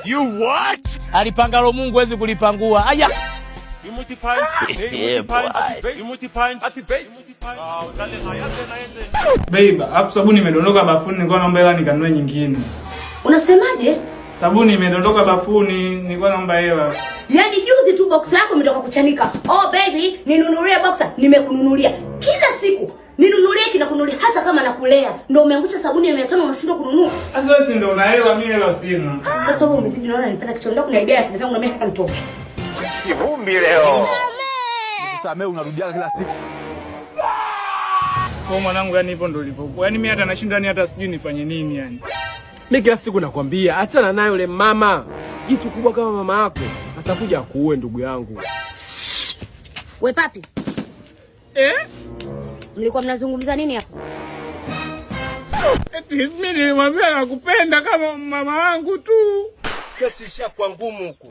You what? Alipangalo Mungu hawezi kulipangua. Aya. Babe, afu sabuni imedondoka bafuni, nilikuwa naomba hela nikanunue nyingine. Unasemaje? Sabuni imedondoka bafuni, nilikuwa naomba hela. Yaani juzi tu box lako imetoka kuchanika. Oh baby, ninunulie boxer, nimekununulia. Kila siku ninunulie kinakununulia hata kama nakulea. Ndio umeangusha sabuni ya 500 unashindwa kununua. Sasa wewe si ndio una hela, mimi hela sina. Sasa wewe umezidi, naona nipenda kichondoa kuna idea ya zangu na mimi nataka nitoke. Kivumbi leo. Nisamee, unarudia kila siku. Kwa mwanangu, yani hivyo ndio ilivyokuwa. Yaani mimi hata nashinda, ni hata sijui nifanye nini yani. Mimi kila siku nakwambia achana naye yule mama. Jitu kubwa kama mama yako atakuja kuue ndugu yangu. We papi. Mlikuwa mnazungumza nini hapo? Eti mimi nilimwambia nakupenda kama mama wangu tu. Kesi ishakuwa ngumu huko.